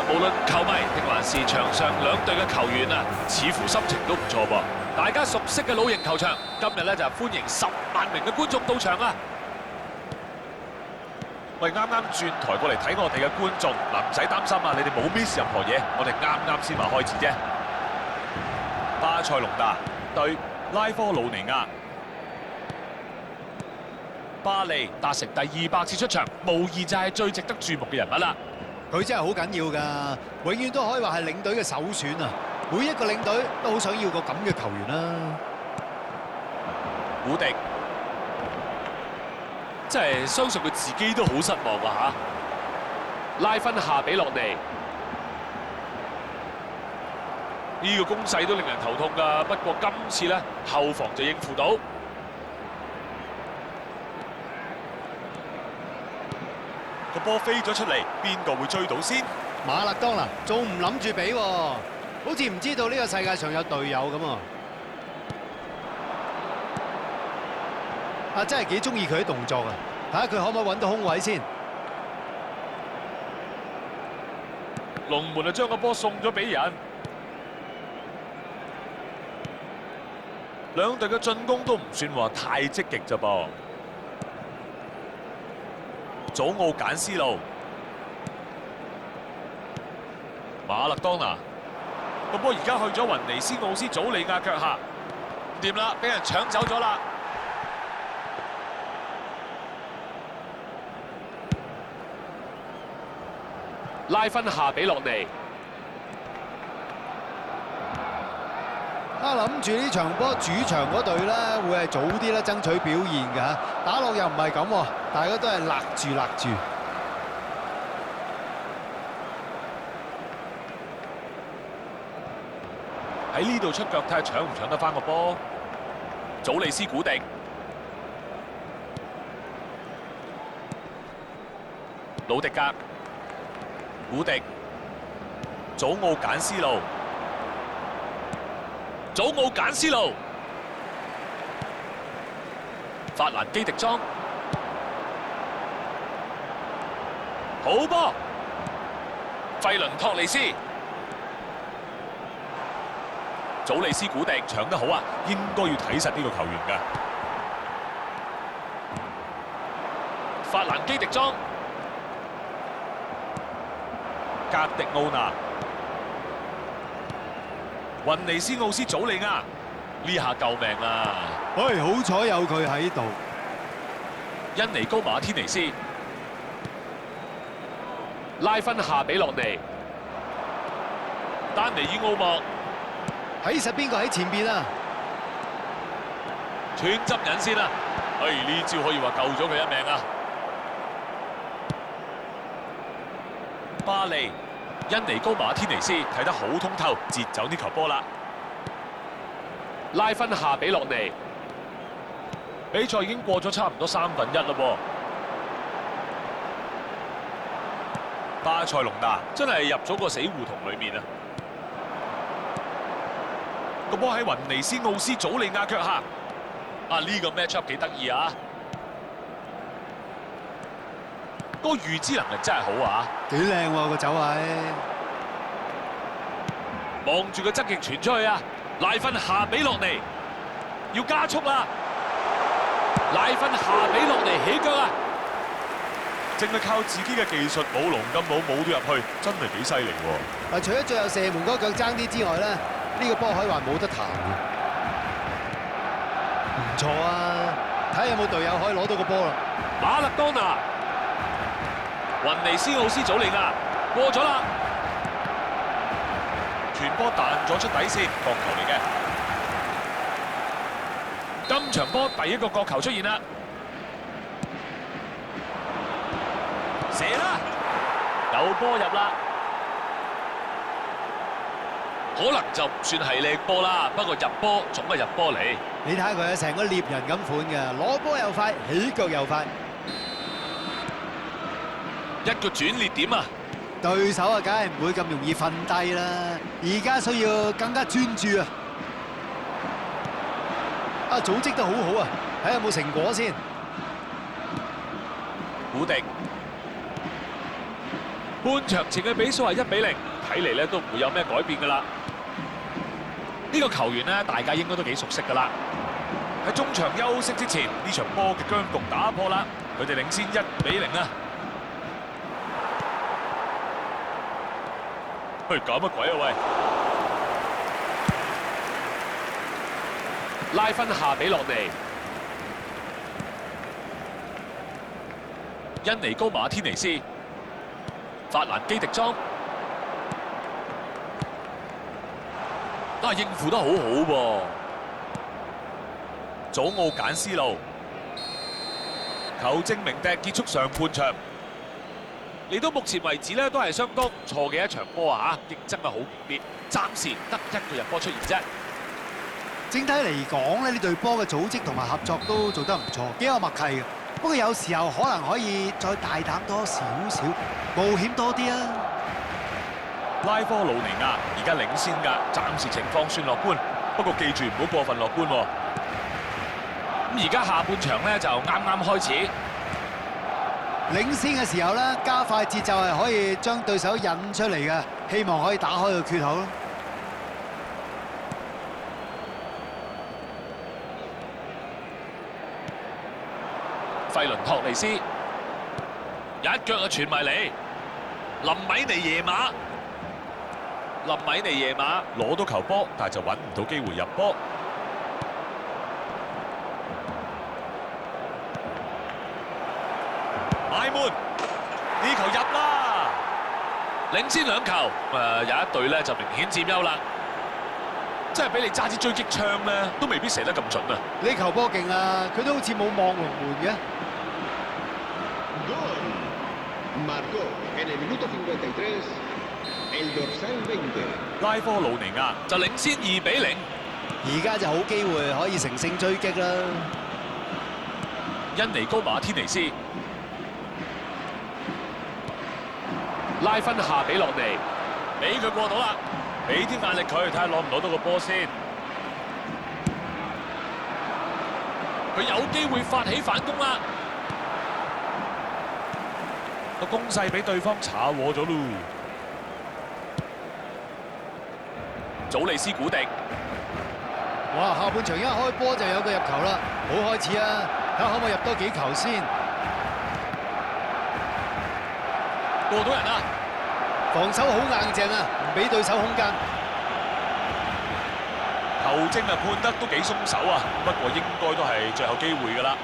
無論球迷定還是場上兩隊嘅球員啊，似乎心情都唔錯噃。大家熟悉嘅老營球場，今日咧就歡迎10萬名嘅觀眾到場啊！喂，啱啱轉台過嚟睇我哋嘅觀眾，嗱唔使擔心啊，你哋冇 miss 任何嘢，我哋啱先話開始啫。巴塞隆納對拉科魯尼亞，巴利達成第200次出場，無疑就係最值得注目嘅人物啦。佢真係好緊要㗎，永遠都可以話係領隊嘅首選啊！每一個領隊都好想要個咁嘅球員啦。古迪，即係相信佢自己都好失望啊嚇！拉芬夏比洛尼呢個攻勢都令人頭痛㗎，不過今次咧後防就應付到。個波飛咗出嚟，邊個會追到先？馬勒當拿仲唔諗住俾喎，好似唔知道呢個世界上有隊友咁啊！真係幾中意佢啲動作啊！睇下佢可唔可以揾到空位先。龍門就將個波送咗俾人，兩隊嘅進攻都唔算話太積極咋噃。祖奧簡斯路，馬勒當拿個波而家去咗雲尼斯奧斯祖利亞腳下，掂啦，俾人搶走咗啦！拉芬夏比洛尼，諗住呢場波主場嗰隊咧會係早啲咧爭取表現嘅嚇，打落又唔係咁喎，大家都係勒住。喺呢度出腳睇下搶唔搶得翻個波。祖利斯古迪，魯迪格，古迪，祖奧簡斯路，祖奧簡斯路，法蘭基迪莊，好波，費倫托利斯。祖利斯古迪搶得好啊，應該要睇實呢個球員㗎。法蘭基迪莊，格迪奧拿，雲尼斯奧斯祖利亞，呢下救命啊！喂，好彩有佢喺度。恩尼高馬天尼斯，拉芬夏比洛尼，丹尼爾奧莫。睇實邊個喺前邊啊！斷執引先啦！呢招可以話救咗佢一命啊！巴利、恩尼高馬天尼斯睇得好通透，截走呢球波啦！拉芬夏比洛尼，比賽已經過咗差唔多1/3啦喎！巴塞隆納真係入咗個死胡同裏面啊！個波喺雲尼斯奧斯祖利亞腳下，呢個 match up 幾得意啊！個預知能力真係好啊！幾靚喎個走位，望住個側翼傳出去啊！拉芬夏比洛尼要加速啦！拉芬夏比洛尼起腳啊！淨係靠自己嘅技術舞龍咁舞到入去，真係幾犀利喎！除咗最後射門嗰腳爭啲之外咧，呢個波可以話冇得彈嘅，唔錯啊！睇下有冇隊友可以攞到個波啦。馬勒當拿、雲尼斯奧斯祖利亞過咗啦，傳波彈咗出底線，角球嚟嘅。今場波第一個角球出現啦，射啦，有波入啦。可能就唔算係靚波啦，不過入波總係入波嚟。你睇下佢成個獵人咁款嘅，攞波又快，起腳又快，一個轉捩點啊！對手啊，梗係唔會咁容易瞓低啦。而家需要更加專注啊！組織得好好啊，睇下有冇成果先。古迪，半場前嘅比數係1-0，睇嚟咧都唔會有咩改變㗎啦。呢個球員咧，大家應該都幾熟悉㗎啦。喺中場休息之前，呢場波嘅僵局打破啦，佢哋領先1-0啊！喂，搞乜鬼啊喂！拉分下比落尼，恩尼高馬天尼斯，法蘭基迪莊，應付得好好噃。祖奧簡斯路，球證明笛結束上半場。嚟到目前為止咧，都係相當唔錯嘅一場波啊！競爭係好激烈，暫時得1個入波出現啫。整體嚟講咧，呢隊波嘅組織同埋合作都做得唔錯，幾有默契嘅。不過有時候可能可以再大膽多少少，冒險多啲啊！拉科魯尼亞而家領先㗎，暫時情況算樂觀。不過記住唔好過分樂觀喎。咁而家下半場咧就啱啱開始，領先嘅時候咧，加快節奏係可以將對手引出嚟嘅，希望可以打開個缺口咯。費倫托尼斯一腳就傳埋嚟，林米尼耶馬，林米尼耶馬攞到球波，但係就揾唔到機會入波。埋門，呢球入啦！領先2球，有一隊咧就明顯佔優啦。真係俾你揸支狙擊槍咧，都未必射得咁準啊！呢球波勁啊，佢都好似冇望龍門嘅。Marcó en el minuto 53 el dorsal 20. 拉科魯尼亞就領先2-0，而家就好機會可以乘勝追擊啦。恩尼高馬天尼斯拉分下比落尼，俾佢過到啦，俾啲壓力佢，睇下攞唔攞到個波先。佢有機會發起反攻啦。個攻勢俾對方炒和咗咯。祖利斯古迪，哇！下半場一開波就有個入球啦，好開始啊！睇下可唔可以入多幾球先。過到人啦，防守好硬淨啊，唔俾對手空間。球證啊判得都幾鬆手啊，不過應該都係最後機會㗎啦。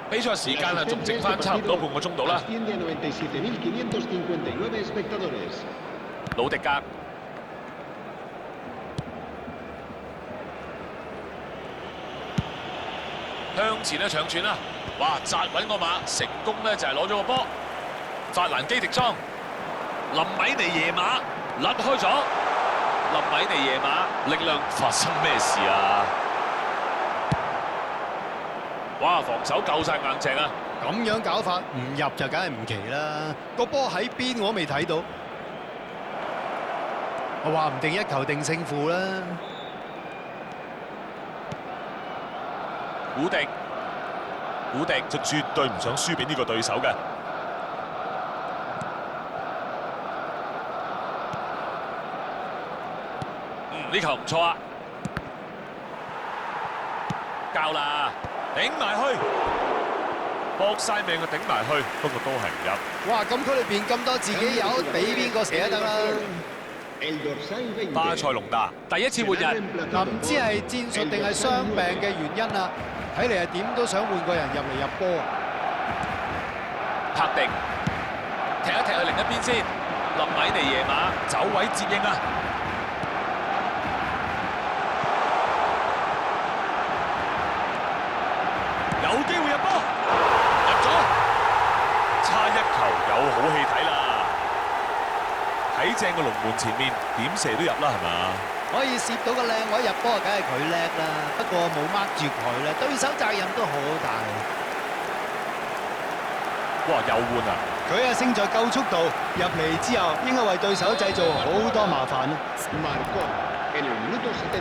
比賽時間啊，仲剩翻差唔多半個鐘度啦。Asciende a 97.559 espectadores. 魯迪格向前咧長傳啦，哇！扎穩個馬，成功咧就係攞咗個波。法蘭基迪莊，林米尼耶馬甩開咗，林米尼耶馬力量發生咩事啊？哇！防守夠晒硬淨啊！咁樣搞法唔入就梗係唔奇啦。個波喺邊我都未睇到，我話唔定一球定勝負啦。古迪就絕對唔想輸俾呢個對手嘅。呢球唔錯啊！交啦，頂埋去，搏晒命就頂埋去，不過都係唔入。哇！禁區裏邊咁多自己有，俾邊個射得啦？ El dorsal 20. 巴塞隆達第一次換人，嗱，唔知係戰術定係傷病嘅原因啊？睇嚟係點都想換個人入嚟入波啊！拍定，踢一踢去另一邊先。林米尼耶馬走位接應啊！有機會入波，入咗，差一球有好戲睇啦！喺正個龍門前面，點射都入啦，係嘛？可以攝到個靚位入波，梗係佢叻啦。不過冇掹住佢啦，對手責任都好大。哇！又換啊！佢啊勝在夠速度，入嚟之後應該為對手製造好多麻煩啊！ Marcó en el minuto 72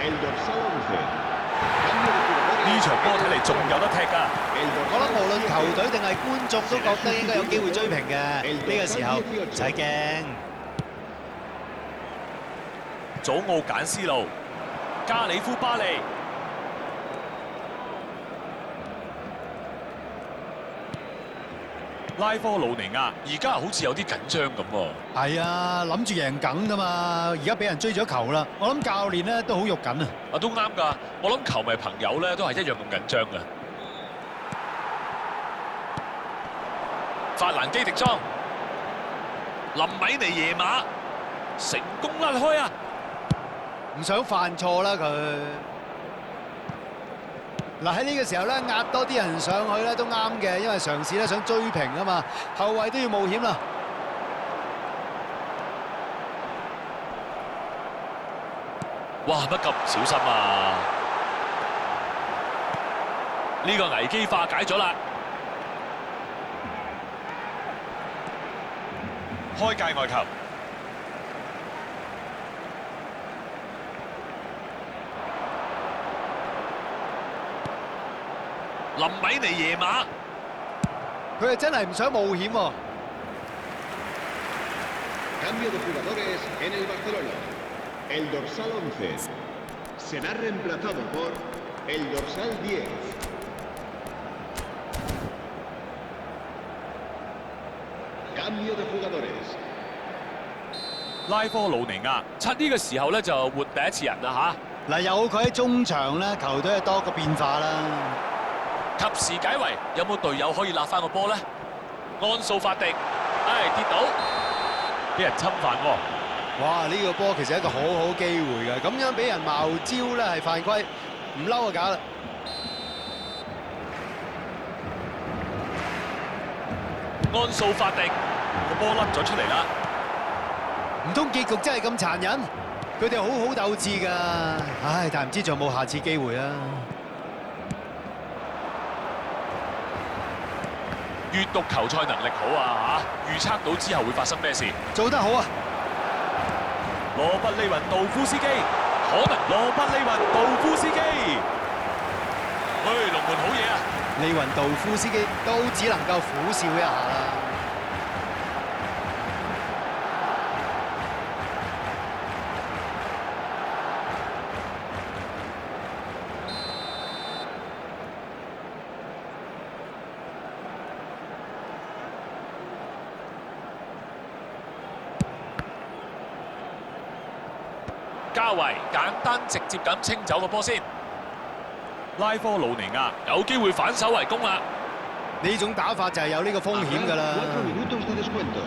el dorsal 11. Cambio de jugadores. 呢場波睇嚟仲有得踢㗎。 El 我諗 dorsal 無論球 17. 隊定係觀眾都覺得應該有機會追平嘅，呢個時候唔使驚。祖奧簡斯路，加里夫巴利，拉科魯尼亞，而家好似有啲緊張咁喎。係啊，諗住贏梗㗎嘛，而家俾人追咗球啦，我諗教練咧都好肉緊啊！啊，都啱㗎。我諗球迷朋友咧都係一樣咁緊張嘅。法蘭基迪莊、林米尼耶馬成功甩開啊！唔想犯錯啦佢。嗱喺呢個時候咧，壓多啲人上去咧都啱嘅，因為嘗試咧想追平啊嘛，後衞都要冒險啦。哇，乜咁唔小心啊！呢個危機化解咗啦。開界外球，林米尼耶馬，佢係真係唔想冒險喎。 Cambio de jugadores en el Barcelona. El dorsal 11 será reemplazado por el dorsal 10. 拉科魯尼亞，趁呢個時候咧就換第一次人啦嗱，有佢喺中場咧，球隊係多個變化啦。嚇，及時解圍，有冇隊友可以立翻個波咧？安素法迪，跌到，俾人侵犯喎。哇！呢個波其實係一個好好機會嘅，咁樣俾人茅招咧係犯規，唔嬲就假啦。安素法迪個波甩咗出嚟啦。唔通結局真係咁殘忍？佢哋好好鬥志㗎，唉！但係唔知仲有冇下次機會啊？閱讀球賽能力好啊嚇，預測到之後會發生咩事？做得好啊！羅伯利雲道夫斯基，可能羅伯利雲道夫斯基，龍門好嘢啊！利雲道夫斯基都只能夠苦笑一下啦。加維簡單直接咁清走個波先，拉科魯尼亞有機會反手為攻啦。呢種打法就係有呢個風險㗎啦。 4 minutos de descuento.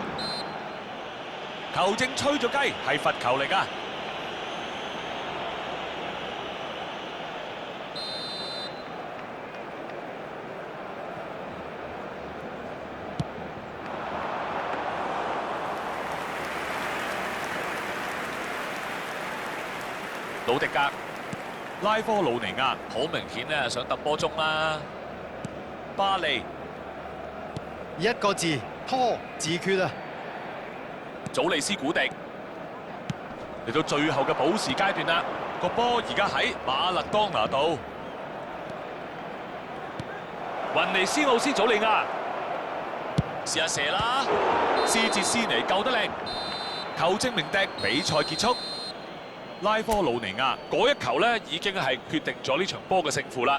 球證吹咗雞，係罰球嚟㗎。魯迪格拉科魯尼亞，好明顯咧，想揼波中啦。巴利，一個字拖自決啊！祖利斯古迪嚟到最後嘅補時階段啦。個波而家喺馬勒當拿度。雲尼斯奧斯祖利亞試下射啦，斯捷斯尼救得靚，球證鳴笛，比賽結束。拉科魯尼亞嗰一球咧已經係決定咗呢場波嘅勝負啦。